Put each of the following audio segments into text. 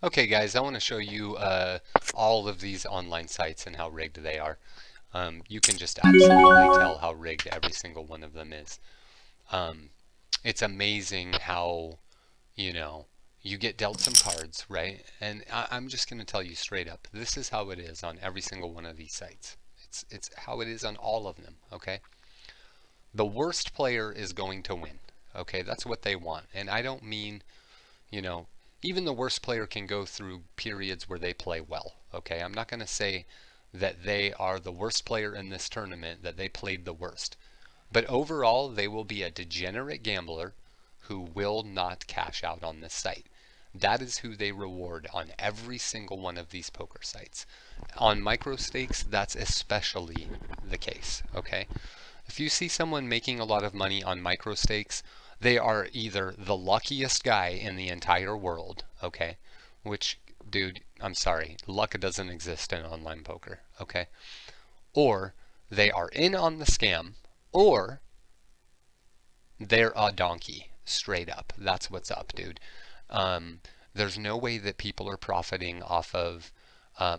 Okay guys, I want to show you all of these online sites and how rigged they are. You can just absolutely tell how rigged every single one of them is. Um, it's amazing how, you know, you get dealt some cards, right? And I'm just going to tell you straight up, this is how it is on every single one of these sites. It's how it is on all of them, okay? The worst player is going to win, okay? That's what they want. And I don't mean, you know, even the worst player can go through periods where they play well. Okay, I'm not going to say that they are the worst player in this tournament, that they played the worst. But overall, they will be a degenerate gambler who will not cash out on this site. That is who they reward on every single one of these poker sites. On micro stakes, that's especially the case, okay? If you see someone making a lot of money on micro stakes, they are either the luckiest guy in the entire world, okay? Which, dude, I'm sorry, luck doesn't exist in online poker, okay? Or they are in on the scam, or they're a donkey, straight up. That's what's up, dude. Um, there's no way that people are profiting off of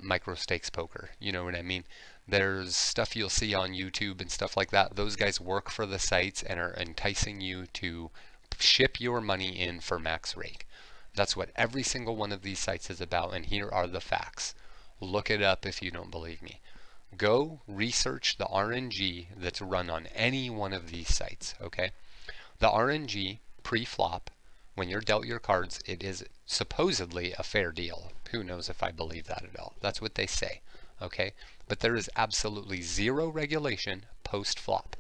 micro stakes poker. You know what I mean? There's stuff you'll see on YouTube and stuff like that. Those guys work for the sites and are enticing you to ship your money in for max rake. That's what every single one of these sites is about, and here are the facts. Look it up if you don't believe me. Go research the RNG that's run on any one of these sites, okay? The RNG pre-flop, when you're dealt your cards, it is supposedly a fair deal. Who knows if I believe that at all? That's what they say, okay? But there is absolutely zero regulation post-flop.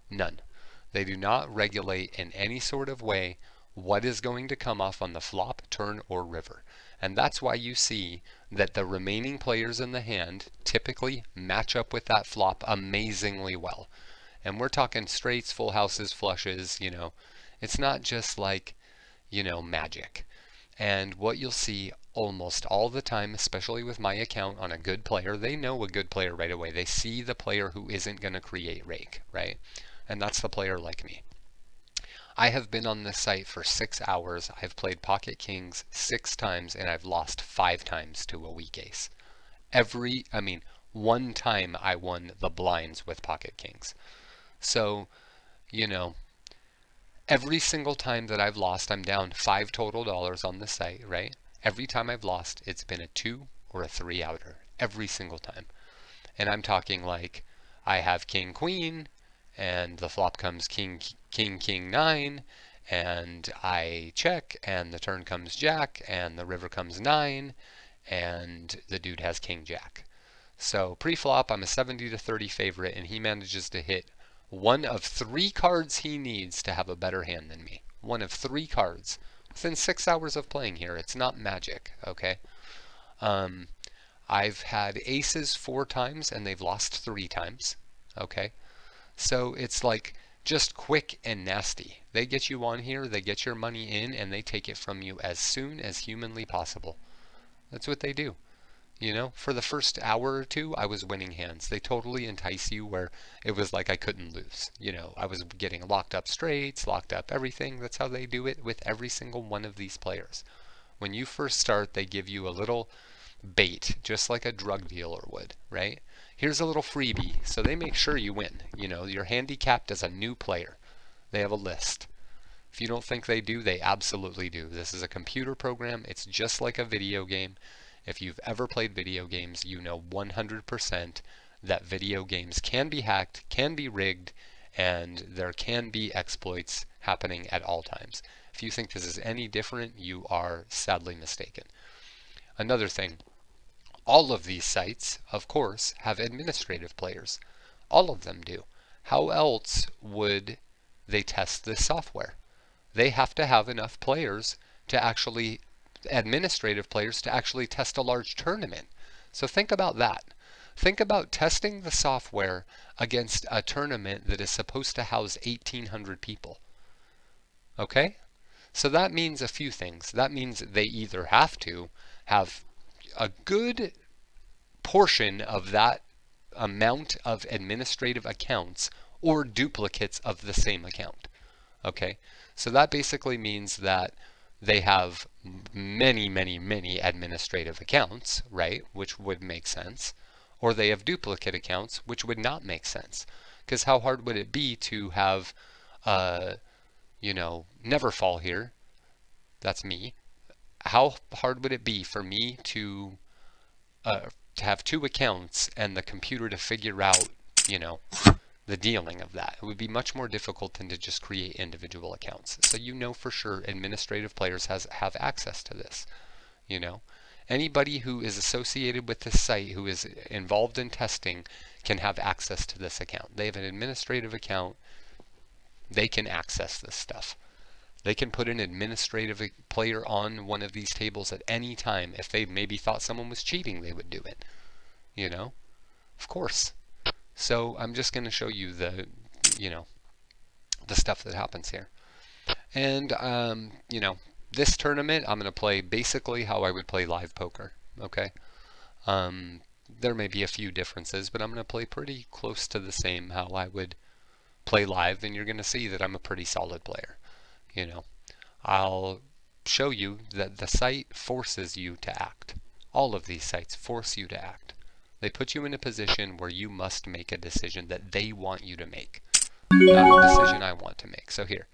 None. They do not regulate in any sort of way what is going to come off on the flop, turn, or river. And that's why you see that the remaining players in the hand typically match up with that flop amazingly well. And we're talking straights, full houses, flushes, you know. It's not just like, you know, magic. And what you'll see almost all the time, especially with my account on a good player, they know a good player right away. They see the player who isn't going to create rake, right? And that's the player like me. I have been on this site for 6 hours. I've played Pocket Kings 6 times and I've lost 5 times to a weak ace. One time I won the blinds with Pocket Kings. So, you know, every single time that I've lost, I'm down $5 total on the site, right? Every time I've lost, it's been a 2 or a 3 outer. Every single time. And I'm talking like I have King Queen, and the flop comes King King King 9, and I check, and the turn comes Jack, and the river comes 9, and the dude has King Jack. So pre-flop, I'm a 70-30 favorite, and he manages to hit one of 3 cards he needs to have a better hand than me. One of 3 cards. Within 6 hours of playing here, it's not magic, okay? Um, I've had aces 4 times and they've lost 3 times, okay? So it's like just quick and nasty. They get you on here, they get your money in, and they take it from you as soon as humanly possible. That's what they do. You know, for the first hour or two, I was winning hands. They totally entice you where it was like I couldn't lose. You know, I was getting locked up straights, locked up everything. That's how they do it with every single one of these players. When you first start, they give you a little bait, just like a drug dealer would, right? Here's a little freebie, so they make sure you win. You know, you're handicapped as a new player. They have a list. If you don't think they do, they absolutely do. This is a computer program. It's just like a video game. If you've ever played video games, you know 100% that video games can be hacked, can be rigged, and there can be exploits happening at all times. If you think this is any different, you are sadly mistaken. Another thing, all of these sites, of course, have administrative players. All of them do. How else would they test this software? They have to have enough players to actually, administrative players, to actually test a large tournament. So think about that. Think about testing the software against a tournament that is supposed to house 1,800 people. Okay? So that means a few things. That means they either have to have a good portion of that amount of administrative accounts or duplicates of the same account. Okay, so that basically means that they have many, many, many administrative accounts, right? Which would make sense. Or they have duplicate accounts, which would not make sense. Because how hard would it be to have, uh, Neverfall here? That's me. How hard would it be for me to have two accounts and the computer to figure out, you know, the dealing of that? It would be much more difficult than to just create individual accounts. So you know for sure administrative players have access to this. You know, anybody who is associated with this site who is involved in testing can have access to this account. They have an administrative account. They can access this stuff. They can put an administrative player on one of these tables at any time. If they maybe thought someone was cheating, they would do it. You know, of course. So I'm just going to show you the stuff that happens here. And, this tournament, I'm going to play basically how I would play live poker. Okay. Um, there may be a few differences, but I'm going to play pretty close to the same how I would play live, and you're going to see that I'm a pretty solid player. You know, I'll show you that the site forces you to act. All of these sites force you to act. They put you in a position where you must make a decision that they want you to make, not a decision I want to make. So here,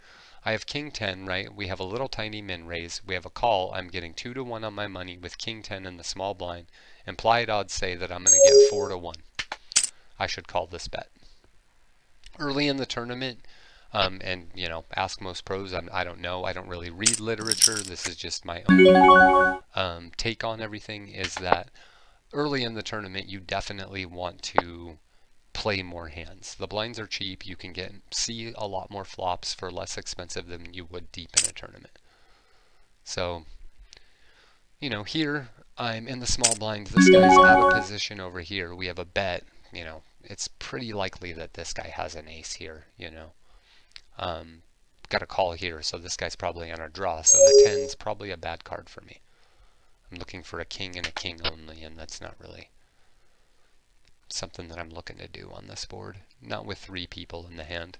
I have King 10, right? We have a little tiny min raise. We have a call. I'm getting 2 to 1 on my money with King 10 in the small blind. Implied odds say that I'm going to get 4 to 1. I should call this bet. Early in the tournament, and ask most pros. I don't know. I don't really read literature. This is just my own take on everything. Is that early in the tournament, you definitely want to play more hands. The blinds are cheap. You can see a lot more flops for less expensive than you would deep in a tournament. So, here I'm in the small blind. This guy's out of position over here. We have a bet. It's pretty likely that this guy has an ace here. Got a call here, so this guy's probably on a draw. So the 10's probably a bad card for me. I'm looking for a king and a king only, and that's not really something that I'm looking to do on this board. Not with 3 people in the hand.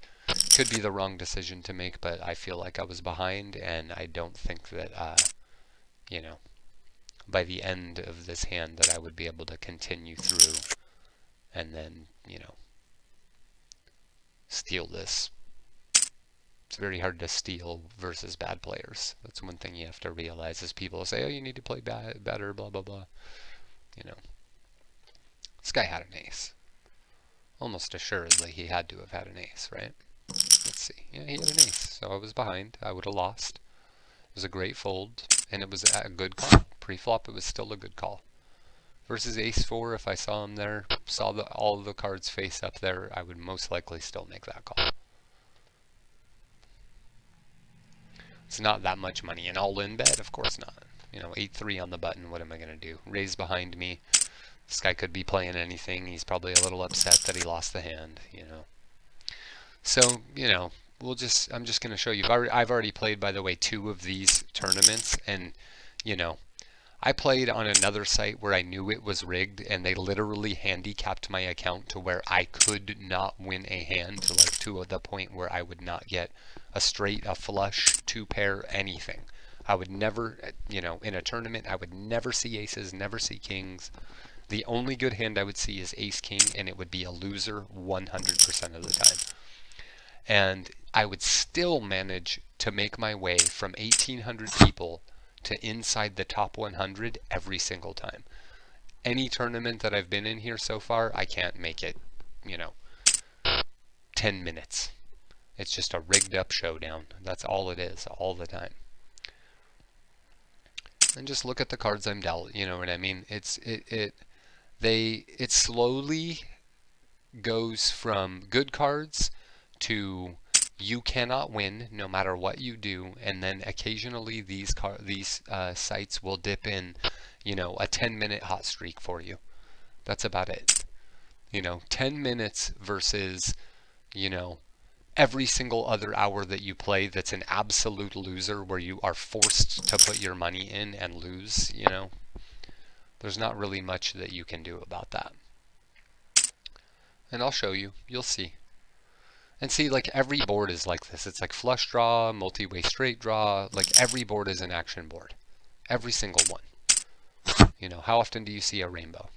Could be the wrong decision to make, but I feel like I was behind, and I don't think that, by the end of this hand that I would be able to continue through and then, steal this. It's very hard to steal versus bad players. That's one thing you have to realize is people say, oh, you need to play better, blah, blah, blah. This guy had an ace. Almost assuredly he had to have had an ace, right? Let's see. Yeah, he had an ace. So I was behind. I would have lost. It was a great fold, and it was a good call. Pre-flop, it was still a good call. Versus ace 4, if I saw him there, saw all of the cards face up there, I would most likely still make that call. It's not that much money. An all-in bet? Of course not. 8-3 on the button, what am I going to do? Raise behind me. This guy could be playing anything. He's probably a little upset that he lost the hand, So, I'm just going to show you. I've already played, by the way, 2 of these tournaments, and, I played on another site where I knew it was rigged, and they literally handicapped my account to where I could not win a hand to the point where I would not get a straight, a flush, 2 pair, anything. I would never, in a tournament, I would never see aces, never see kings. The only good hand I would see is ace king, and it would be a loser 100% of the time. And I would still manage to make my way from 1,800 people to inside the top 100 every single time. Any tournament that I've been in here so far, I can't make it, 10 minutes. It's just a rigged up showdown. That's all it is, all the time. And just look at the cards I'm dealt, you know what I mean? It slowly goes from good cards to you cannot win no matter what you do, and then occasionally these sites will dip in, a 10-minute hot streak for you. That's about it. 10 minutes versus, every single other hour that you play that's an absolute loser where you are forced to put your money in and lose, there's not really much that you can do about that. And I'll show you. You'll see. And see, like every board is like this. It's like flush draw, multi-way straight draw. Like every board is an action board. Every single one. You know, how often do you see a rainbow?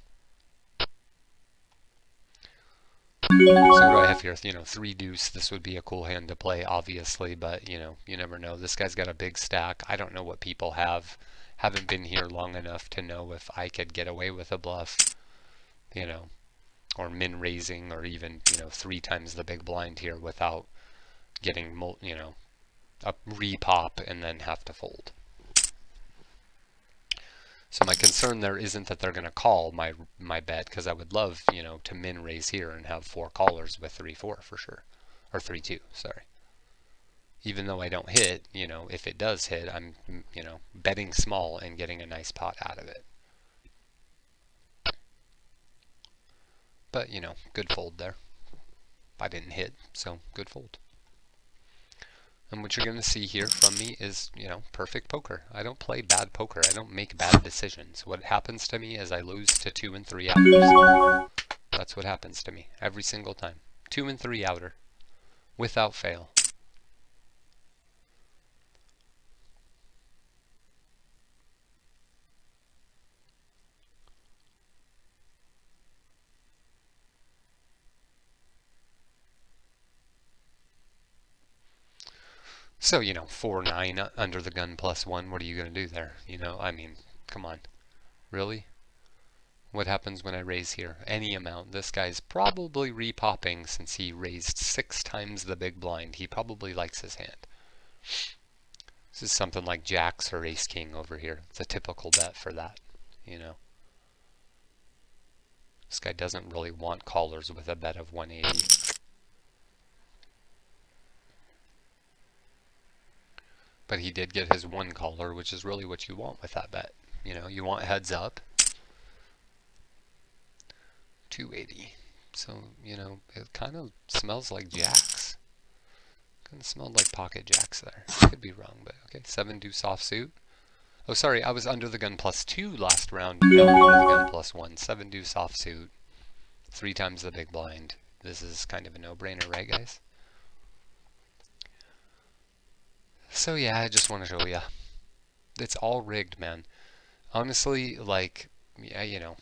So what do I have here? You know, 3 deuce. This would be a cool hand to play, obviously, but you know, you never know. This guy's got a big stack. I don't know what people have. Haven't been here long enough to know if I could get away with a bluff, you know, or min raising, or even, you know, 3 times the big blind here without getting, you know, a repop and then have to fold. So my concern there isn't that they're going to call my bet, because I would love, you know, to min raise here and have 4 callers with 3-4 for sure, or 3-2, sorry. Even though I don't hit, you know, if it does hit, I'm, you know, betting small and getting a nice pot out of it. But, you know, good fold there. I didn't hit, so good fold. And what you're going to see here from me is, you know, perfect poker. I don't play bad poker. I don't make bad decisions. What happens to me is I lose to 2 and 3 outers. That's what happens to me every single time. 2 and 3 outer, without fail. So, you know, 4-9 under the gun +1. What are you going to do there? You know, I mean, come on. Really? What happens when I raise here? Any amount. This guy's probably repopping since he raised 6 times the big blind. He probably likes his hand. This is something like jacks or ace king over here. It's a typical bet for that, you know. This guy doesn't really want callers with a bet of 180. But he did get his 1 caller, which is really what you want with that bet. You know, you want heads up. 280. So, you know, it kind of smells like jacks. Kind of smelled like pocket jacks there. Could be wrong, but okay. 7 deuce offsuit. Oh, sorry, I was under the gun +2 last round. Now I'm under the gun +1. 7 deuce offsuit. 3 times the big blind. This is kind of a no-brainer, right, guys? So yeah, I just want to show you. It's all rigged, man. Honestly, like, yeah, you know.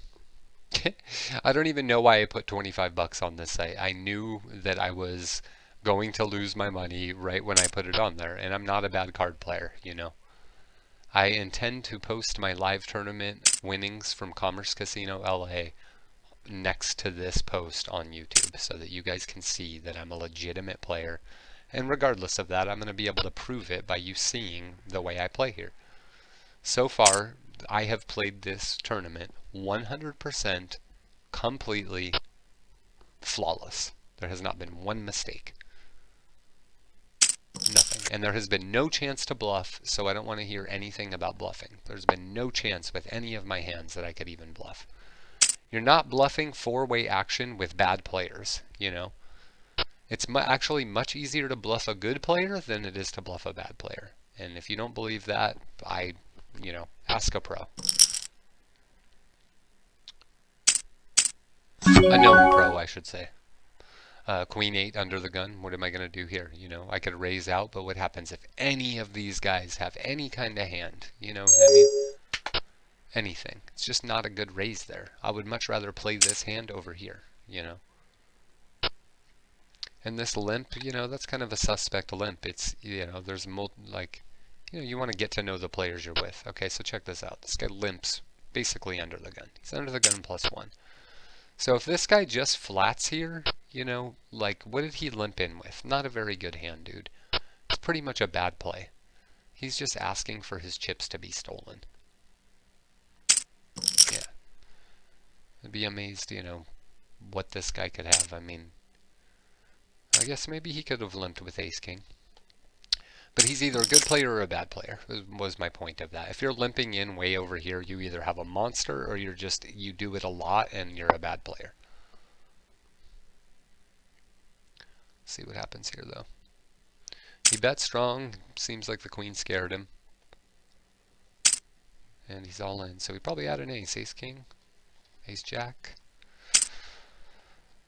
I don't even know why I put 25 bucks on this site. I knew that I was going to lose my money right when I put it on there, and I'm not a bad card player, you know. I intend to post my live tournament winnings from Commerce Casino LA next to this post on YouTube so that you guys can see that I'm a legitimate player. And regardless of that, I'm going to be able to prove it by you seeing the way I play here. So far, I have played this tournament 100% completely flawless. There has not been one mistake. Nothing. And there has been no chance to bluff, so I don't want to hear anything about bluffing. There's been no chance with any of my hands that I could even bluff. You're not bluffing 4-way action with bad players, you know. It's actually much easier to bluff a good player than it is to bluff a bad player. And if you don't believe that, you know, ask a pro. A known pro, I should say. Queen 8 under the gun. What am I going to do here? You know, I could raise out, but what happens if any of these guys have any kind of hand? You know what I mean? Anything. It's just not a good raise there. I would much rather play this hand over here, you know? And this limp, you know, that's kind of a suspect limp. It's, you know, there's like, you know, you want to get to know the players you're with. Okay, so check this out. This guy limps basically under the gun. He's under the gun +1. So if this guy just flats here, you know, like, what did he limp in with? Not a very good hand, dude. It's pretty much a bad play. He's just asking for his chips to be stolen. Yeah. I'd be amazed, you know, what this guy could have. I mean, I guess maybe he could have limped with ace-king. But he's either a good player or a bad player, was my point of that. If you're limping in way over here, you either have a monster or you do it a lot and you're a bad player. See what happens here, though. He bet strong. Seems like the queen scared him. And he's all in. So he probably had an ace. Ace-king. Ace-jack.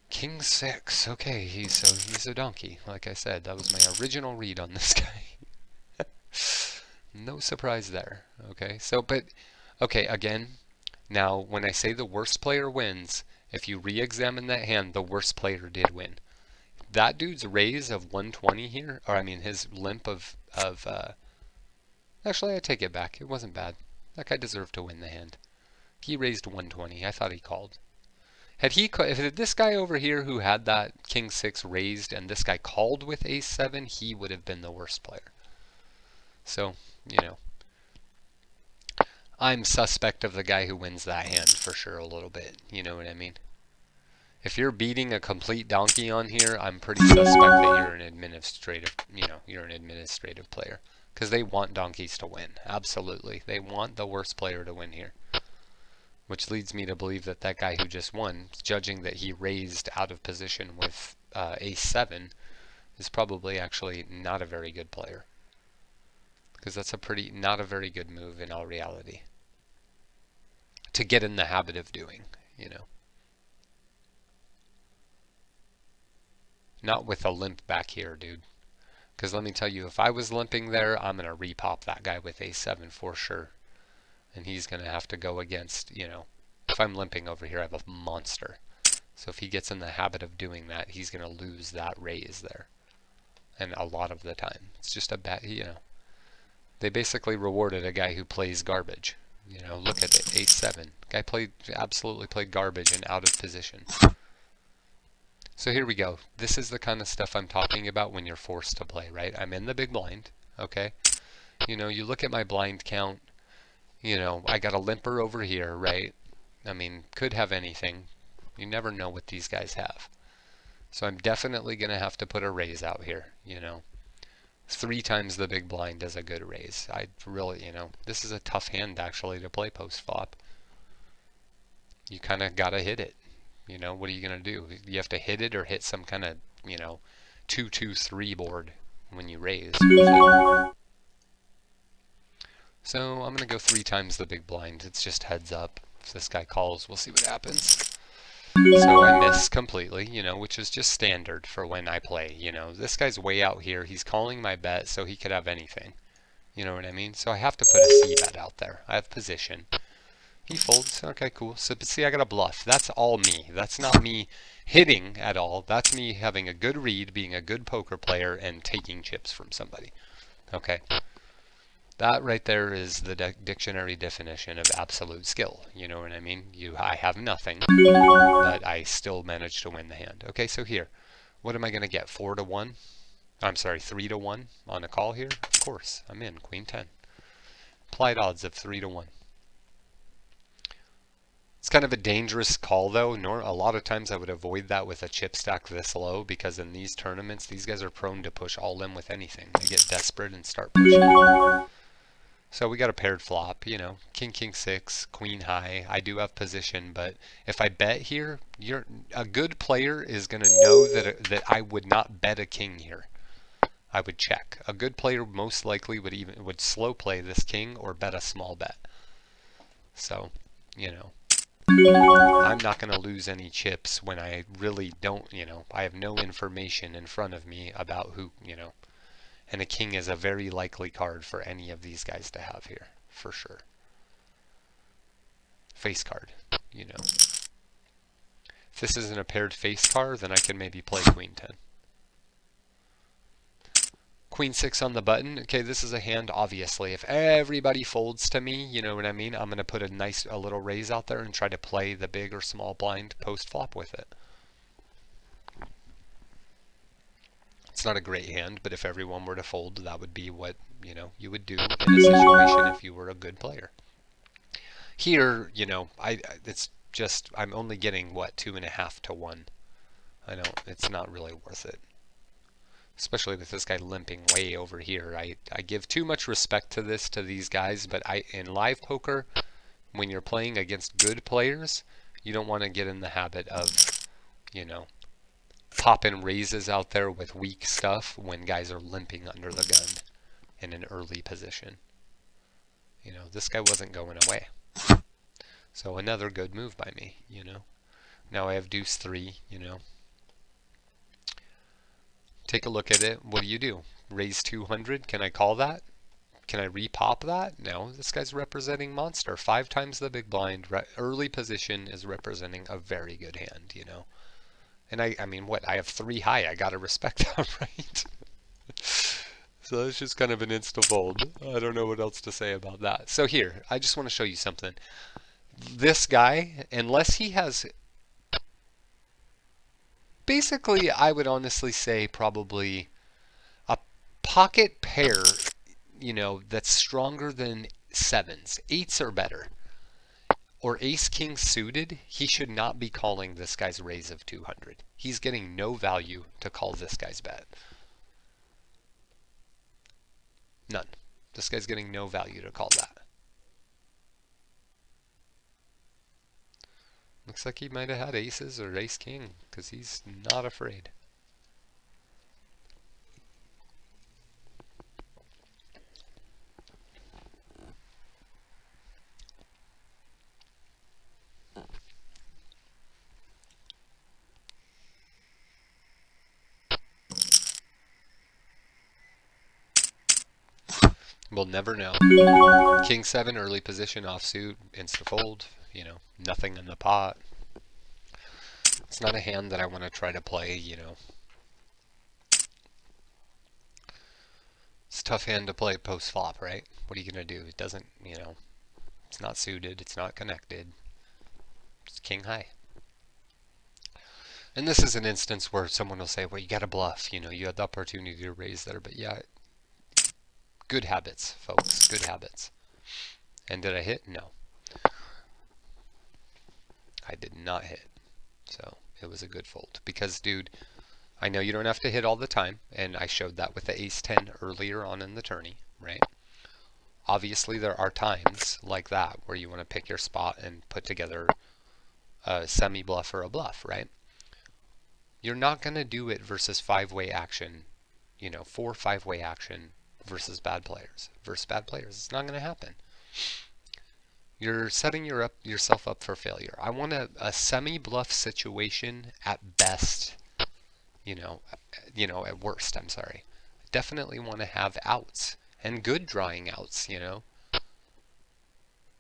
King 6. Okay, he's a donkey. Like I said, that was my original read on this guy. No surprise there. Okay, okay, again, now when I say the worst player wins, if you re-examine that hand, the worst player did win. That dude's raise of 120 here, or I mean his limp of actually I take it back. It wasn't bad. That guy deserved to win the hand. He raised 120. I thought he called. If this guy over here who had that king 6 raised and this guy called with ace 7, he would have been the worst player. So, you know, I'm suspect of the guy who wins that hand for sure a little bit. You know what I mean? If you're beating a complete donkey on here, I'm pretty suspect that you're an administrative, you're an administrative player. Because they want donkeys to win. Absolutely. They want the worst player to win here. Which leads me to believe that that guy who just won, judging that he raised out of position with ace 7, is probably actually not a very good player. Because that's not a very good move in all reality. To get in the habit of doing, you know. Not with a limp back here, dude. Because let me tell you, if I was limping there, I'm going to repop that guy with ace 7 for sure. And he's going to have to go against, if I'm limping over here, I have a monster. So if he gets in the habit of doing that, he's going to lose that raise there. And a lot of the time. It's just a bad, They basically rewarded a guy who plays garbage. Look at it, ace 7. Guy absolutely played garbage and out of position. So here we go. This is the kind of stuff I'm talking about when you're forced to play, right? I'm in the big blind, okay? You look at my blind count, I got a limper over here, right? I mean, could have anything. You never know what these guys have. So I'm definitely going to have to put a raise out here, 3 times the big blind is a good raise. I really, this is a tough hand actually to play post flop. You kind of got to hit it. What are you going to do? You have to hit it or hit some kind of, 2-2-3 board when you raise with it. So I'm going to go 3 times the big blind. It's just heads up. If this guy calls, we'll see what happens. So I miss completely, which is just standard for when I play. This guy's way out here. He's calling my bet, so he could have anything. You know what I mean? So I have to put a C bet out there. I have position. He folds. Okay, cool. So, but see, I got a bluff. That's all me. That's not me hitting at all. That's me having a good read, being a good poker player, and taking chips from somebody. Okay? That right there is the dictionary definition of absolute skill. You know what I mean? I have nothing, but I still managed to win the hand. Okay, so here. What am I going to get? 4-1? I'm sorry, 3-1 on a call here? Of course, I'm in. Queen 10. Applied odds of 3-1. It's kind of a dangerous call, though. A lot of times I would avoid that with a chip stack this low, because in these tournaments, these guys are prone to push all in with anything. They get desperate and start pushing. So we got a paired flop, king, king 6, queen high. I do have position, but if I bet here, a good player is going to know that I would not bet a king here. I would check. A good player most likely would slow play this king or bet a small bet. So, I'm not going to lose any chips when I really don't, I have no information in front of me about who, and a king is a very likely card for any of these guys to have here, for sure. Face card, If this isn't a paired face card, then I can maybe play queen 10. Queen 6 on the button. Okay, this is a hand, obviously. If everybody folds to me, you know what I mean? I'm going to put a little raise out there and try to play the big or small blind post-flop with it. It's not a great hand, but if everyone were to fold, that would be what, you would do in a situation if you were a good player. Here, I'm only getting, 2.5 to 1. It's not really worth it. Especially with this guy limping way over here. I give too much respect to these guys, but in live poker, when you're playing against good players, you don't want to get in the habit of, popping raises out there with weak stuff when guys are limping under the gun in an early position. This guy wasn't going away. So another good move by me, Now I have deuce 3, Take a look at it. What do? Raise 200? Can I call that? Can I repop that? No, this guy's representing monster. 5 times the big blind. Early position is representing a very good hand, you know. And I mean, what? I have 3 high. I gotta respect that, right? So it's just kind of an insta-fold. I don't know what else to say about that. So here, I just want to show you something. This guy, unless he has, basically, I would honestly say probably a pocket pair, you know, that's stronger than 7s. 8s are better. Or ace-king suited, he should not be calling this guy's raise of 200. He's getting no value to call this guy's bet. None. This guy's getting no value to call that. Looks like he might have had aces or ace-king, because he's not afraid. We'll never know. King 7, early position, offsuit, insta-fold, you know, nothing in the pot. It's not a hand that I want to try to play, you know. It's a tough hand to play post-flop, right? What are you going to do? It doesn't, you know, it's not suited, it's not connected. It's king high. And this is an instance where someone will say, well, you got to bluff, you know, you had the opportunity to raise there, but yeah, good habits, folks, good habits. And did I hit? No. I did not hit. So it was a good fold. Because, dude, I know you don't have to hit all the time, and I showed that with the ace-10 earlier on in the tourney, right? Obviously, there are times like that where you want to pick your spot and put together a semi-bluff or a bluff, right? You're not going to do it versus 5-way action, you know, 4 5-way action versus bad players. Versus bad players, it's not going to happen. You're setting yourself up for failure. I want a semi-bluff situation at best, you know, at worst, I'm sorry. Definitely want to have outs and good drawing outs, you know.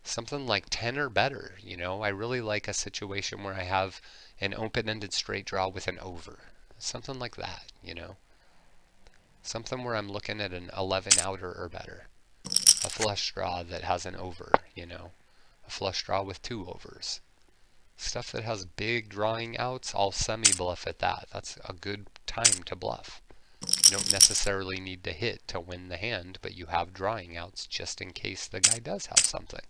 Something like 10 or better, you know. I really like a situation where I have an open-ended straight draw with an over. Something like that, you know. Something where I'm looking at an 11 outer or better. A flush draw that has an over, you know. A flush draw with 2 overs. Stuff that has big drawing outs, I'll semi-bluff at that. That's a good time to bluff. You don't necessarily need to hit to win the hand, but you have drawing outs just in case the guy does have something.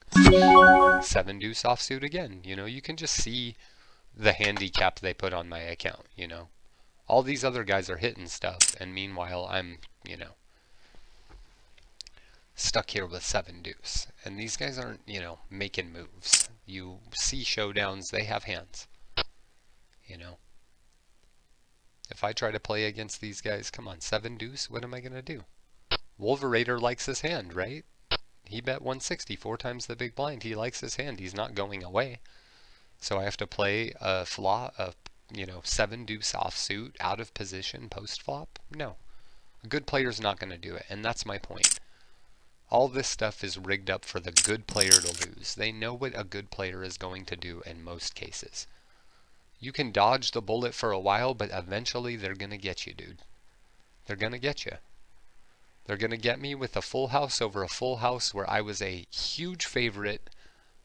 7 deuce offsuit again. You know, you can just see the handicap they put on my account, you know. All these other guys are hitting stuff, and meanwhile I'm, you know, stuck here with 7 deuce. And these guys aren't, you know, making moves. You see showdowns, they have hands. You know. If I try to play against these guys, come on, 7 deuce, what am I going to do? Wolverator likes his hand, right? He bet 160, 4 times the big blind. He likes his hand. He's not going away. So I have to play a flop, you know, 7 deuce offsuit, out of position, post flop? No. A good player's not going to do it, and that's my point. All this stuff is rigged up for the good player to lose. They know what a good player is going to do in most cases. You can dodge the bullet for a while, but eventually they're going to get you, dude. They're going to get you. They're going to get me with a full house over a full house where I was a huge favorite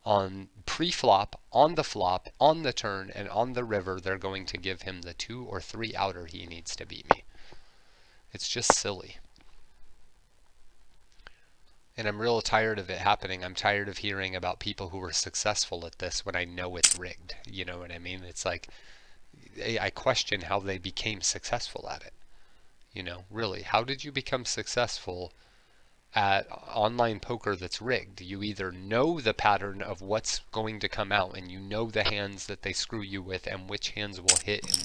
on pre-flop, on the flop, on the turn, and on the river. They're going to give him the 2 or 3 outer he needs to beat me. It's just silly. And I'm real tired of it happening. I'm tired of hearing about people who were successful at this when I know it's rigged. You know what I mean? It's like, I question how they became successful at it. You know, really, how did you become successful at online poker that's rigged? You either know the pattern of what's going to come out and you know the hands that they screw you with and which hands will hit in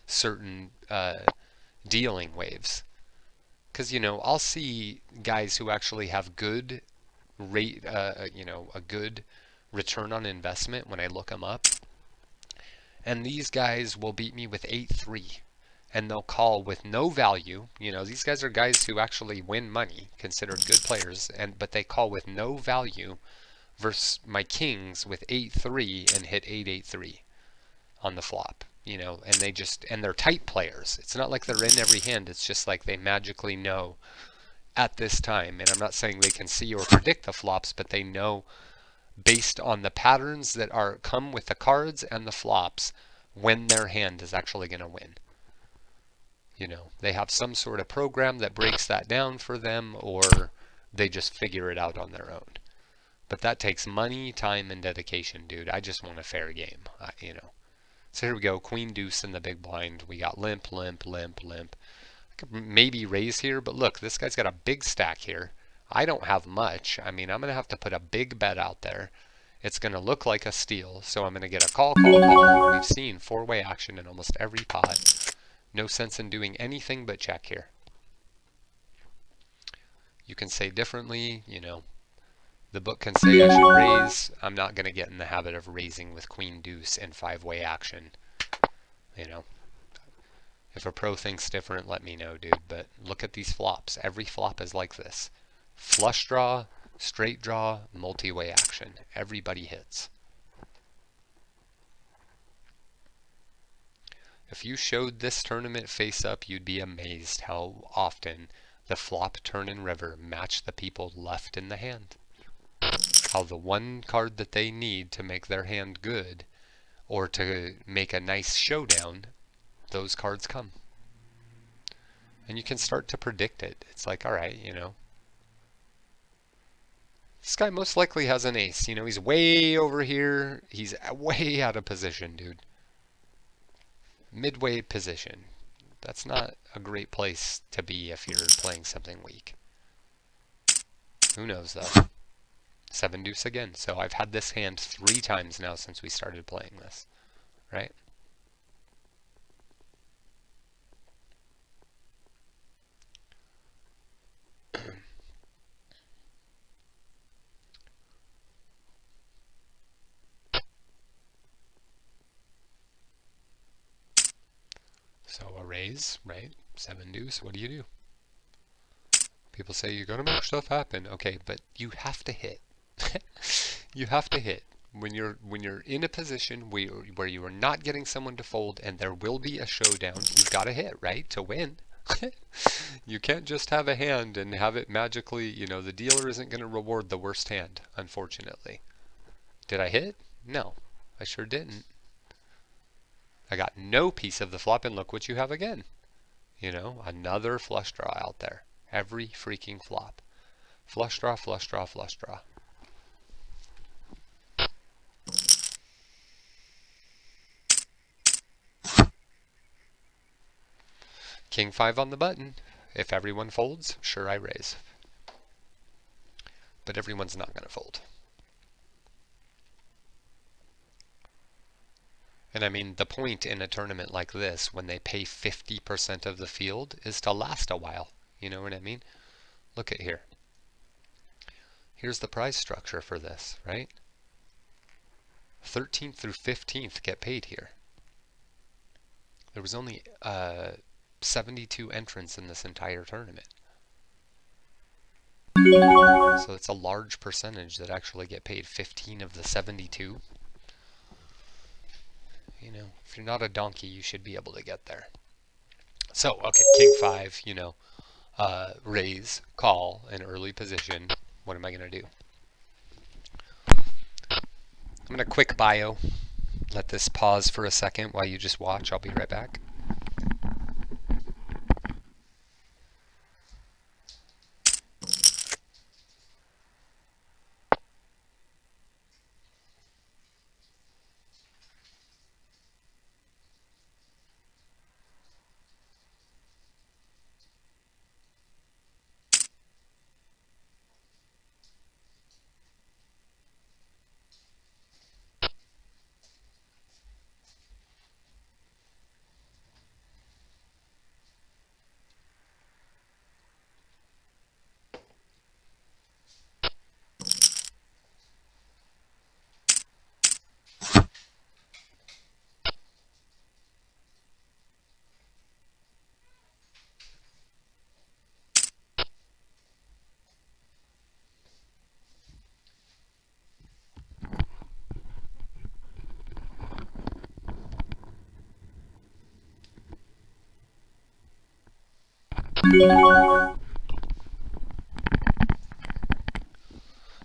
certain dealing waves. Because, you know, I'll see guys who actually have good rate, you know, a good return on investment when I look them up. And these guys will beat me with 8-3. and they'll call with no value. You know, these guys are guys who actually win money, considered good players, but they call with no value versus my kings with 8-3 and hit 8-8-3 on the flop. You know, and they're tight players. It's not like they're in every hand. It's just like they magically know at this time. And I'm not saying they can see or predict the flops, but they know based on the patterns that come with the cards and the flops when their hand is actually going to win. You know, they have some sort of program that breaks that down for them, or they just figure it out on their own. But that takes money, time, and dedication, dude. I just want a fair game, you know. So here we go, queen deuce in the big blind. We got limp, limp, limp, limp. I could maybe raise here, but look, this guy's got a big stack here. I don't have much. I mean, I'm going to have to put a big bet out there. It's going to look like a steal, so I'm going to get a call, call, call. We've seen four-way action in almost every pot. No sense in doing anything but check here. You can say differently, you know. The book can say I should raise. I'm not going to get in the habit of raising with queen deuce and five-way action. You know. If a pro thinks different, let me know, dude. But look at these flops. Every flop is like this. Flush draw, straight draw, multi-way action. Everybody hits. If you showed this tournament face up, you'd be amazed how often the flop, turn, and river match the people left in the hand. How the one card that they need to make their hand good, or to make a nice showdown, those cards come. And you can start to predict it. It's like, all right, you know, this guy most likely has an ace. You know, he's way over here. He's way out of position, dude. Midway position. That's not a great place to be if you're playing something weak. Who knows, though? Seven deuce again. So I've had this hand 3 times now since we started playing this, right? So a raise, right? 7 deuce, what do? People say you're gonna make stuff happen. Okay, but you have to hit. You have to hit. When you're in a position where you are not getting someone to fold and there will be a showdown, you've got to hit, right? To win. You can't just have a hand and have it magically, you know, the dealer isn't going to reward the worst hand, unfortunately. Did I hit? No, I sure didn't. I got no piece of the flop, and look what you have again. You know, another flush draw out there. Every freaking flop. Flush draw, flush draw, flush draw. King 5 on the button. If everyone folds, sure I raise. But everyone's not going to fold. And I mean, the point in a tournament like this, when they pay 50% of the field, is to last a while. You know what I mean? Look at here. Here's the prize structure for this, right? 13th through 15th get paid here. There was only 72 entrants in this entire tournament. So it's a large percentage that actually get paid. 15 of the 72. You know, if you're not a donkey, you should be able to get there. So, okay, King 5, you know, raise, call, an early position. What am I going to do? I'm going to quick bio. Let this pause for a second while you just watch. I'll be right back.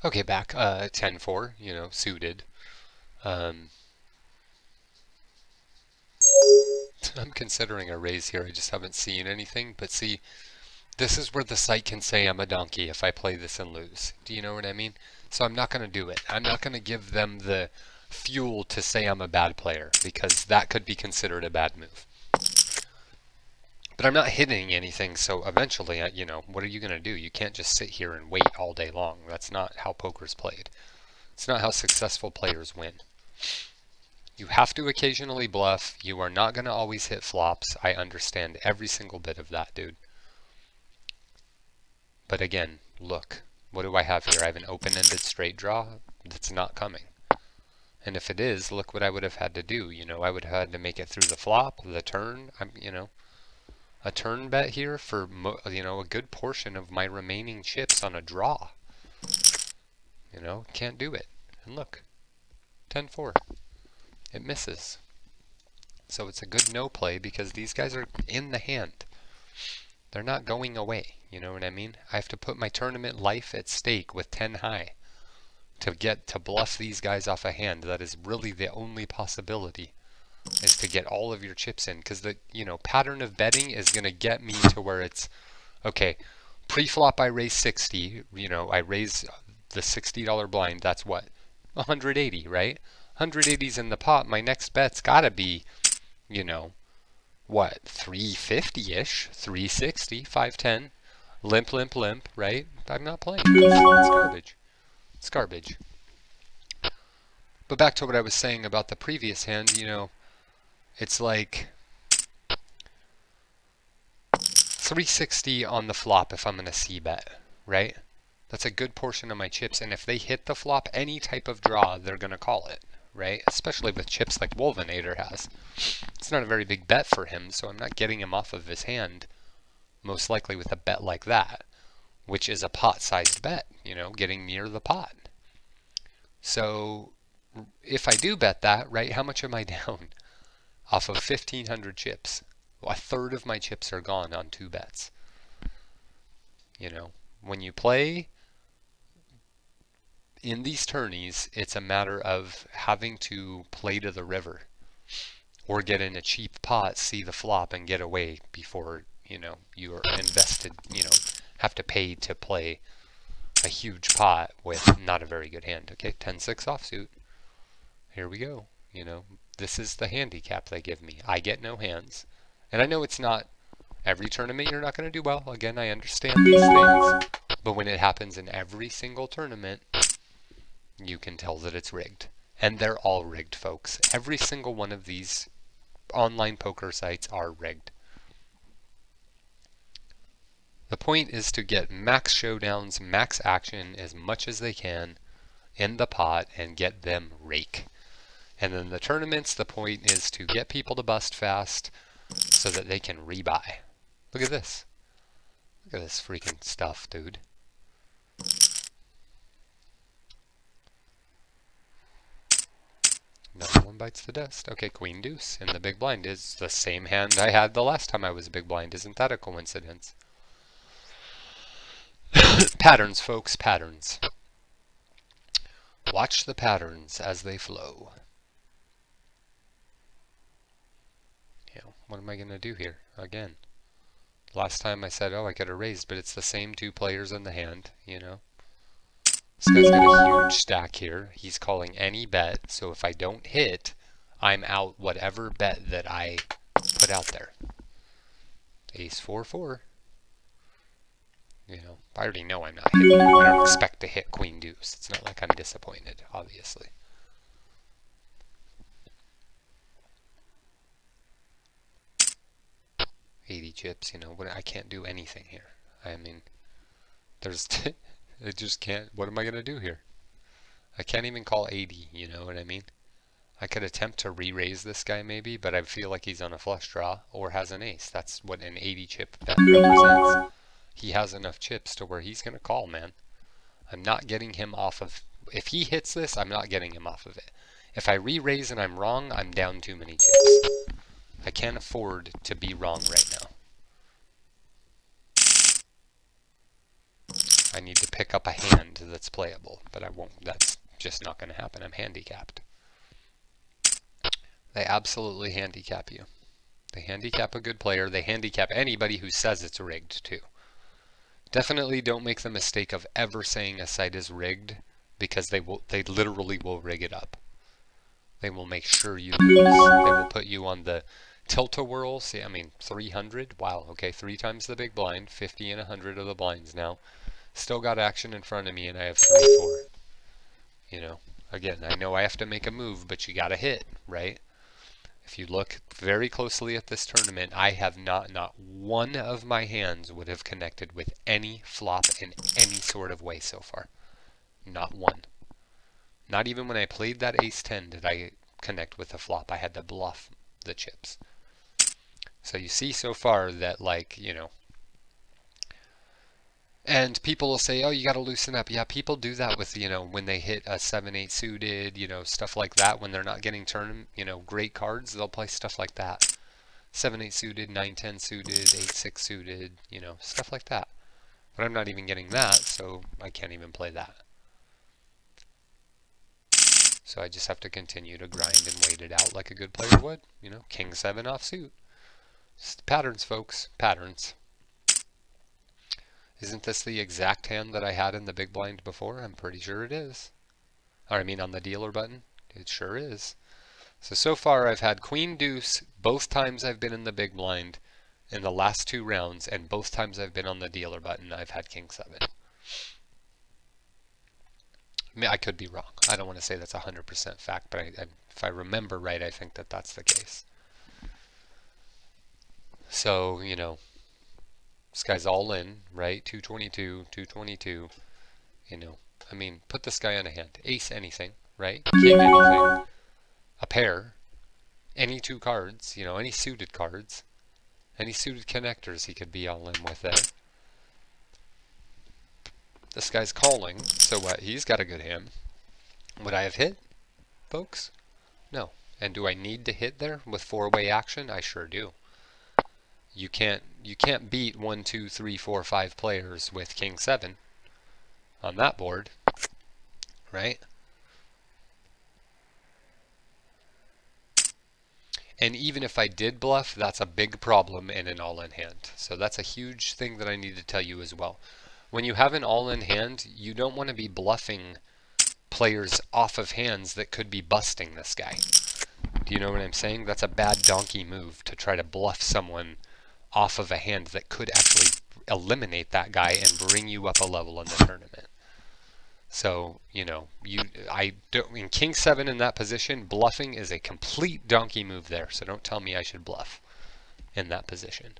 Okay, back 10-4, suited. Um, I'm considering a raise here. I just haven't seen anything. But see, this is where the site can say I'm a donkey if I play this and lose. Do you know what I mean? So I'm not going to do it. I'm not going to give them the fuel to say I'm a bad player, because that could be considered a bad move. But I'm not hitting anything, so eventually, what are you going to do? You can't just sit here and wait all day long. That's not how poker's played. It's not how successful players win. You have to occasionally bluff. You are not going to always hit flops. I understand every single bit of that, dude. But again, look. What do I have here? I have an open-ended straight draw that's not coming. And if it is, look what I would have had to do. I would have had to make it through the flop, the turn. A turn bet here for, a good portion of my remaining chips on a draw. Can't do it. And look, 10-4. It misses. So it's a good no play because these guys are in the hand. They're not going away. You know what I mean? I have to put my tournament life at stake with 10 high to get to bluff these guys off a hand. That is really the only possibility, is to get all of your chips in, because the pattern of betting is going to get me to where it's okay. Pre-flop I raise 60. I raise the $60 blind. That's what, 180, right? 180's in the pot. My next bet's got to be, what, 350-ish, 360, 510, limp, limp, limp, right? I'm not playing. It's garbage. It's garbage. But back to what I was saying about the previous hand, it's like 360 on the flop if I'm going to c-bet, right? That's a good portion of my chips, and if they hit the flop, any type of draw, they're going to call it, right? Especially with chips like Wolvenator has. It's not a very big bet for him, so I'm not getting him off of his hand, most likely with a bet like that, which is a pot-sized bet, getting near the pot. So if I do bet that, right, how much am I down? Off of 1,500 chips. Well, a third of my chips are gone on 2 bets. When you play in these tourneys, it's a matter of having to play to the river or get in a cheap pot, see the flop, and get away before, you are invested, have to pay to play a huge pot with not a very good hand. Okay, 10-6 offsuit. Here we go. This is the handicap they give me. I get no hands. And I know it's not every tournament you're not going to do well. Again, I understand these things. But when it happens in every single tournament, you can tell that it's rigged. And they're all rigged, folks. Every single one of these online poker sites are rigged. The point is to get max showdowns, max action as much as they can in the pot and get them rake. And then the tournaments, the point is to get people to bust fast so that they can rebuy. Look at this. Look at this freaking stuff, dude. Another one bites the dust. Okay, queen deuce. And the big blind is the same hand I had the last time I was big blind. Isn't that a coincidence? Patterns, folks, patterns. Watch the patterns as they flow. What am I going to do here? Again. Last time I said, oh, I could have raised, but it's the same 2 players in the hand, This guy's got a huge stack here. He's calling any bet, so if I don't hit, I'm out whatever bet that I put out there. Ace 4-4. I already know I'm not hitting. I don't expect to hit queen deuce. It's not like I'm disappointed, obviously. $80 chips, I can't do anything here. I mean, there's, it just can't, what am I going to do here? I can't even call 80, you know what I mean? I could attempt to re-raise this guy maybe, but I feel like he's on a flush draw or has an ace. That's what an 80 chip bet represents. He has enough chips to where he's going to call, man. I'm not getting him off of, if he hits this, I'm not getting him off of it. If I re-raise and I'm wrong, I'm down too many chips. I can't afford to be wrong right now. I need to pick up a hand that's playable, but I won't. That's just not going to happen. I'm handicapped. They absolutely handicap you. They handicap a good player. They handicap anybody who says it's rigged too. Definitely don't make the mistake of ever saying a site is rigged, because they literally will rig it up. They will make sure you lose. They will put you on the tilt-a-whirl. See, I mean, 300. Wow, okay, 3 times the big blind. 50 and 100 of the blinds now. Still got action in front of me, and I have 3-4. You know, again, I know I have to make a move, but you got to hit, right? If you look very closely at this tournament, I have not one of my hands would have connected with any flop in any sort of way so far. Not one. Not even when I played that ace-10 did I connect with a flop. I had to bluff the chips. So you see so far that, like, you know, and people will say, oh, you got to loosen up. Yeah, people do that with, you know, when they hit a 7-8 suited, you know, stuff like that. When they're not getting great cards, they'll play stuff like that. 7-8 suited, 9-10 suited, 8-6 suited, you know, stuff like that. But I'm not even getting that, so I can't even play that. So I just have to continue to grind and wait it out like a good player would. You know, King 7 offsuit. Patterns, folks. Patterns. Isn't this the exact hand that I had in the big blind before? I'm pretty sure it is. Or I mean on the dealer button. It sure is. So far I've had Queen Deuce both times I've been in the big blind in the last 2 rounds, and both times I've been on the dealer button I've had King 7. I mean, I could be wrong. I don't want to say that's 100% fact, but if I remember right, I think that that's the case. So, you know, this guy's all in, right? 222, 222, you know. I mean, put this guy on a hand. Ace anything, right? King anything. A pair. Any 2 cards, you know, any suited cards. Any suited connectors he could be all in with there. This guy's calling, so what? He's got a good hand. Would I have hit, folks? No. And do I need to hit there with 4-way action? I sure do. You can't beat 1, 2, 3, 4, 5 players with King 7 on that board, right? And even if I did bluff, that's a big problem in an all-in hand. So that's a huge thing that I need to tell you as well. When you have an all-in hand, you don't want to be bluffing players off of hands that could be busting this guy. Do you know what I'm saying? That's a bad donkey move, to try to bluff someone off of a hand that could actually eliminate that guy and bring you up a level in the tournament. So, you know, in King 7 in that position, bluffing is a complete donkey move there. So don't tell me I should bluff in that position.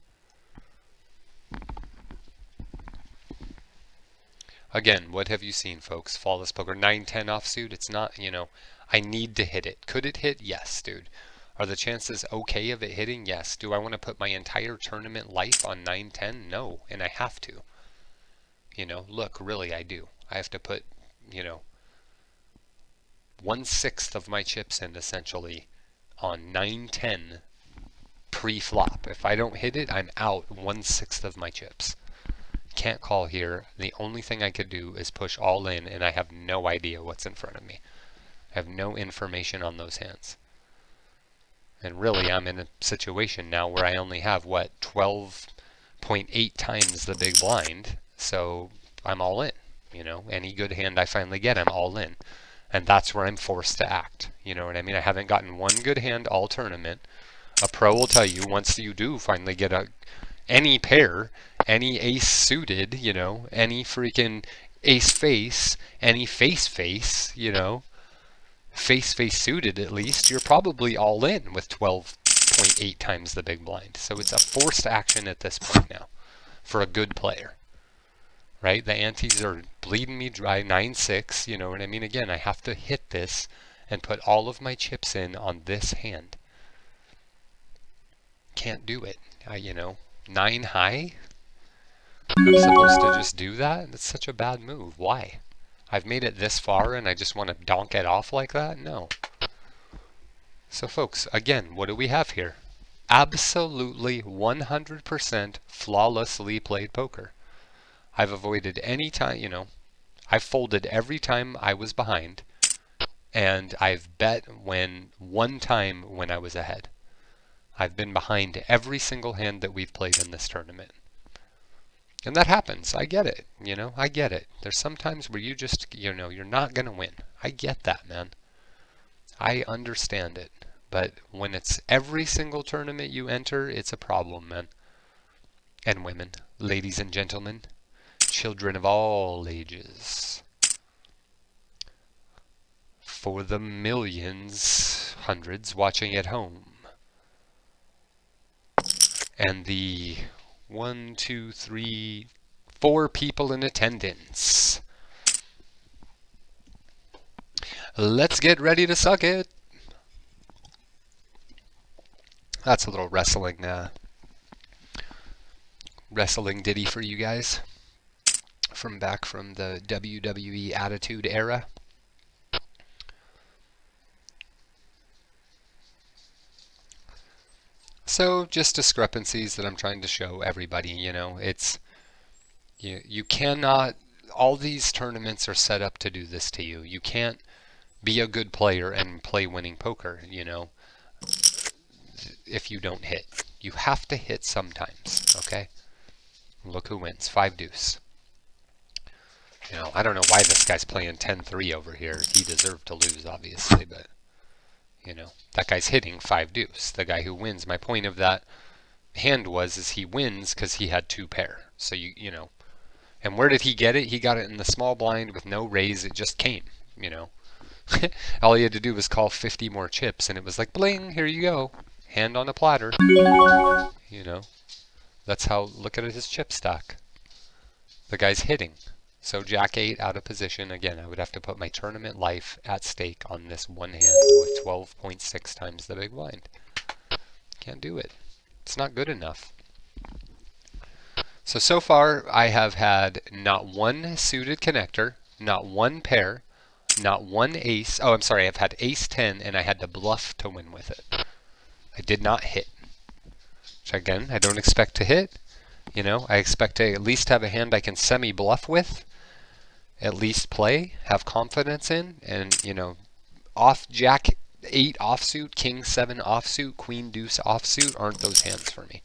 Again, what have you seen, folks? Flawless poker, 9-10 offsuit. It's not, you know, I need to hit it. Could it hit? Yes, dude. Are the chances okay of it hitting? Yes. Do I want to put my entire tournament life on 9-10? No, and I have to. You know, look, really, I do. I have to put, you know, 1/6 of my chips in, essentially, on 9-10 pre-flop. If I don't hit it, I'm out 1/6 of my chips. Can't call here. The only thing I could do is push all in, and I have no idea what's in front of me. I have no information on those hands. And really, I'm in a situation now where I only have, what, 12.8 times the big blind. So I'm all in. You know, any good hand I finally get, I'm all in. And that's where I'm forced to act. You know what I mean? I haven't gotten one good hand all tournament. A pro will tell you, once you do finally get any pair, any ace suited, you know, any freaking ace face, any face, you know, face suited at least, you're probably all in with 12.8 times the big blind. So it's a forced action at this point now for a good player, right? The antes are bleeding me dry, 9-6, you know what I mean? Again, I have to hit this and put all of my chips in on this hand. Can't do it. You know, 9 high? I'm supposed to just do that? That's such a bad move. Why? I've made it this far and I just want to donk it off like that? No. So folks, again, what do we have here? Absolutely 100% flawlessly played poker. I've avoided any time, I've folded every time I was behind, and I've bet one time when I was ahead. I've been behind every single hand that we've played in this tournament. And that happens. I get it. I get it. There's some times where you just, you're not going to win. I get that, man. I understand it. But when it's every single tournament you enter, it's a problem, man. And women, ladies and gentlemen, children of all ages. For the millions, hundreds watching at home. And the 1, 2, 3, 4 people in attendance. Let's get ready to suck it. That's a little wrestling ditty for you guys from back from the WWE Attitude Era. So just discrepancies that I'm trying to show everybody, it's you cannot, all these tournaments are set up to do this to you. You can't be a good player and play winning poker, if you don't hit. You have to hit sometimes, okay? Look who wins, 5 deuce. I don't know why this guy's playing 10-3 over here. He deserved to lose, obviously, but that guy's hitting 5 deuce. The guy who wins, my point of that hand is he wins because he had 2 pair. So and where did he get it? He got it in the small blind with no raise. It just came, All he had to do was call 50 more chips, and it was like, bling, here you go. Hand on a platter. That's how, look at his chip stack. The guy's hitting. So Jack 8 out of position. Again, I would have to put my tournament life at stake on this one hand with 12.6 times the big blind. Can't do it. It's not good enough. So far I have had not one suited connector, not one pair, not one ace. Oh, I'm sorry, I've had ace 10 and I had to bluff to win with it. I did not hit. Which again, I don't expect to hit. I expect to at least have a hand I can semi-bluff with. At least play, have confidence in, and off Jack 8 offsuit, King 7 offsuit, Queen Deuce offsuit aren't those hands for me.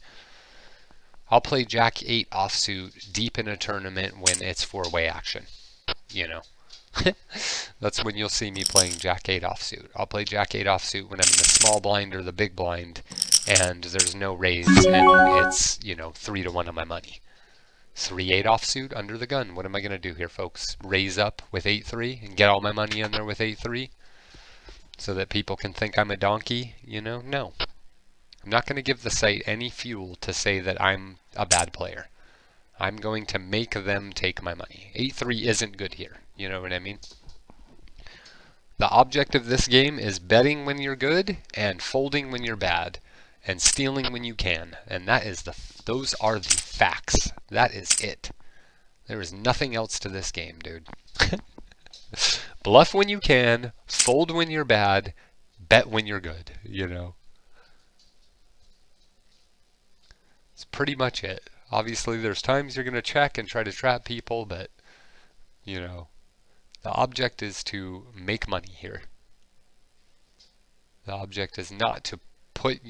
I'll play Jack 8 offsuit deep in a tournament when it's 4-way action. That's when you'll see me playing Jack 8 offsuit. I'll play Jack 8 offsuit when I'm in the small blind or the big blind and there's no raise and it's 3-1 on my money. 3-8 offsuit under the gun. What am I going to do here, folks? Raise up with 8-3 and get all my money in there with 8-3 so that people can think I'm a donkey? No. I'm not going to give the site any fuel to say that I'm a bad player. I'm going to make them take my money. 8-3 isn't good here. You know what I mean? The object of this game is betting when you're good and folding when you're bad and stealing when you can. And that is those are the facts. That is it. There is nothing else to this game, dude. Bluff when you can, fold when you're bad, bet when you're good, It's pretty much it. Obviously, there's times you're going to check and try to trap people, but, the object is to make money here. The object is not to put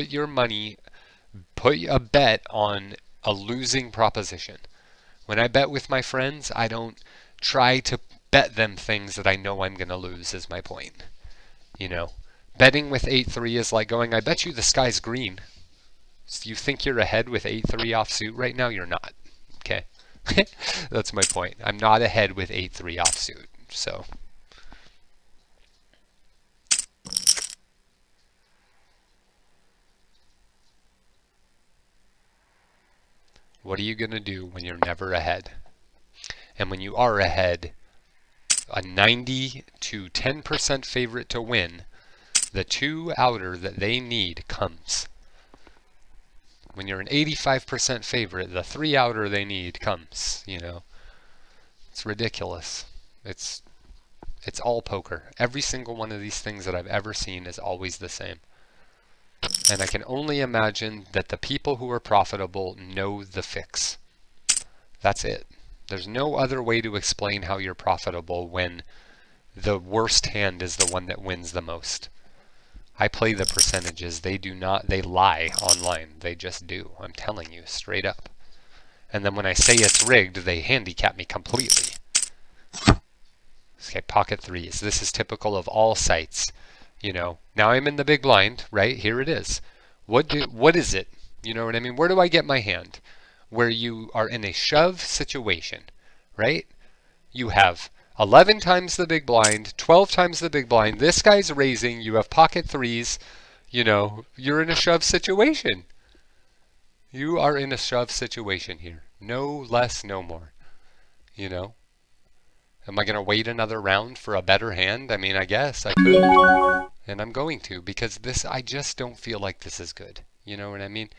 your money, put a bet on a losing proposition. When I bet with my friends, I don't try to bet them things that I know I'm going to lose, is my point. Betting with 8-3 is like going, I bet you the sky's green. So you think you're ahead with 8-3 offsuit right now? You're not. Okay? That's my point. I'm not ahead with 8-3 offsuit. So what are you going to do when you're never ahead? And when you are ahead, a 90 to 10% favorite to win, the 2-outer that they need comes. When you're an 85% favorite, the 3-outer they need comes, It's ridiculous. It's all poker. Every single one of these things that I've ever seen is always the same. And I can only imagine that the people who are profitable know the fix. That's it. There's no other way to explain how you're profitable when the worst hand is the one that wins the most. I play the percentages. They do not, they lie online. They just do. I'm telling you, straight up. And then when I say it's rigged, they handicap me completely. Okay, pocket threes. This is typical of all sites. You know, now I'm in the big blind, right? Here it is. What is it? You know what I mean? Where do I get my hand? Where you are in a shove situation, right? You have 11 times the big blind, 12 times the big blind. This guy's raising. You have pocket threes. You know, you're in a shove situation. You are in a shove situation here. No less, no more. You know? Am I going to wait another round for a better hand? I mean, I guess I could. And I'm going to, because this, I just don't feel like this is good. You know what I mean?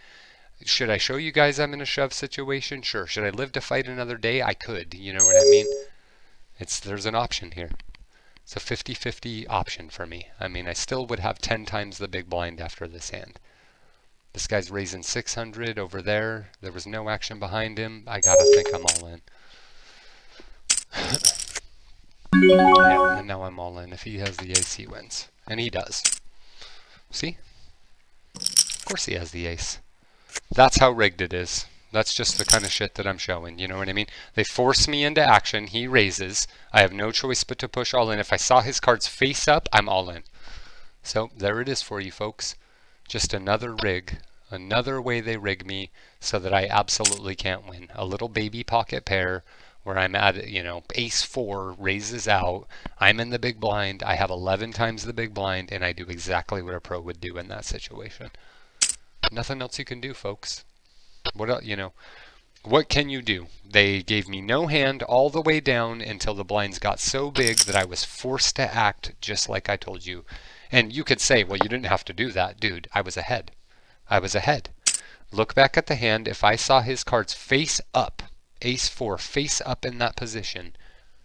Should I show you guys I'm in a shove situation? Sure. Should I live to fight another day? I could. You know what I mean? There's an option here. It's a 50-50 option for me. I mean, I still would have 10 times the big blind after this hand. This guy's raising 600 over there. There was no action behind him. I gotta think I'm all in. Yeah, and now I'm all in. If he has the ace, he wins. And he does. See? Of course he has the ace. That's how rigged it is. That's just the kind of shit that I'm showing. You know what I mean? They force me into action. He raises. I have no choice but to push all in. If I saw his cards face up, I'm all in. So there it is for you folks. Just another rig. Another way they rig me so that I absolutely can't win. A little baby pocket pair where I'm at, you know, ace 4 raises out. I'm in the big blind. I have 11 times the big blind, and I do exactly what a pro would do in that situation. Nothing else you can do, folks. What else, you know, what can you do? They gave me no hand all the way down until the blinds got so big that I was forced to act just like I told you. And you could say, well, you didn't have to do that. Dude, I was ahead. I was ahead. Look back at the hand. If I saw his cards face up, ace 4 face up in that position,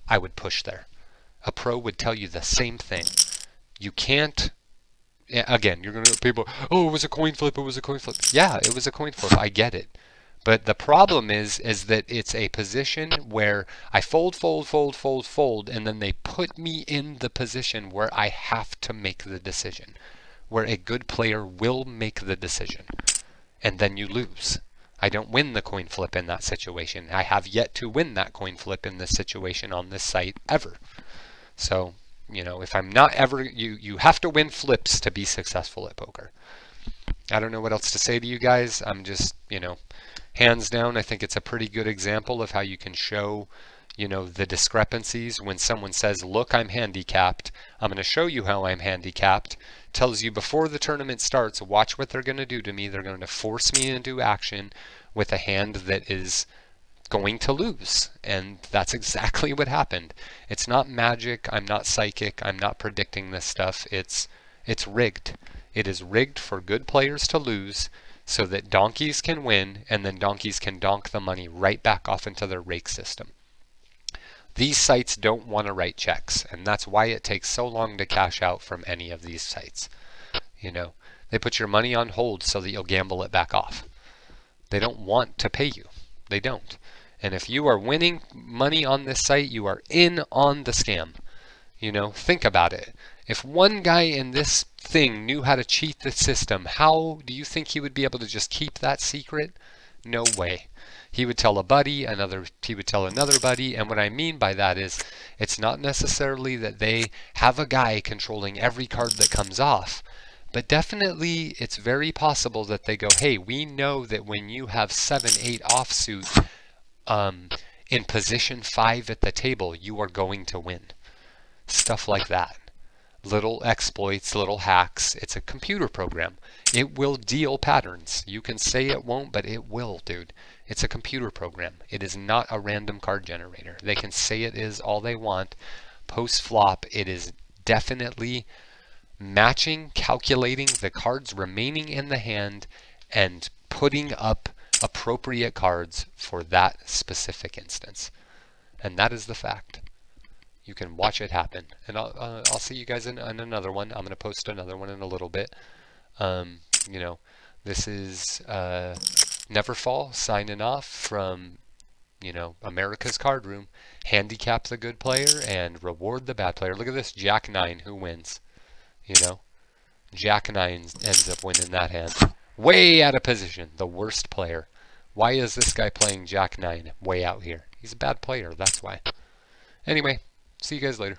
I would push there. A pro would tell you the same thing. You can't, again, you're going to people, oh, it was a coin flip, it was a coin flip. Yeah, it was a coin flip. I get it. But the problem is that it's a position where I fold, and then they put me in the position where I have to make the decision, where a good player will make the decision, and then you lose. I don't win the coin flip in that situation. I have yet to win that coin flip in this situation on this site ever. So, you know, if I'm not ever, you have to win flips to be successful at poker. I don't know what else to say to you guys. I'm just, you know, hands down, I think it's a pretty good example of how you can show, you know, the discrepancies when someone says, look, I'm handicapped. I'm going to show you how I'm handicapped. Tells you before the tournament starts, watch what they're going to do to me. They're going to force me into action with a hand that is going to lose. And that's exactly what happened. It's not magic. I'm not psychic. I'm not predicting this stuff. It's rigged. It is rigged for good players to lose so that donkeys can win, and then donkeys can donk the money right back off into their rake system. These sites don't want to write checks, and that's why it takes so long to cash out from any of these sites. You know, they put your money on hold so that you'll gamble it back off. They don't want to pay you. They don't. And if you are winning money on this site, you are in on the scam. You know, think about it. If one guy in this thing knew how to cheat the system, how do you think he would be able to just keep that secret? No way. He would tell a buddy, he would tell another buddy, and what I mean by that is it's not necessarily that they have a guy controlling every card that comes off, but definitely it's very possible that they go, hey, we know that when you have 7-8 offsuit in position 5 at the table, you are going to win. Stuff like that. Little exploits, little hacks. It's a computer program. It will deal patterns. You can say it won't, but it will, dude. It's a computer program. It is not a random card generator. They can say it is all they want. Post-flop, it is definitely matching, calculating the cards remaining in the hand, and putting up appropriate cards for that specific instance. And that is the fact. You can watch it happen. And I'll see you guys in another one. I'm going to post another one in a little bit. You know, this is Neverfall signing off from you know, America's card room. Handicap the good player and reward the bad player. Look at this Jack 9. Who wins? You know, Jack 9 ends up winning that hand. Way out of position. The worst player. Why is this guy playing Jack 9 way out here? He's a bad player. That's why. Anyway, see you guys later.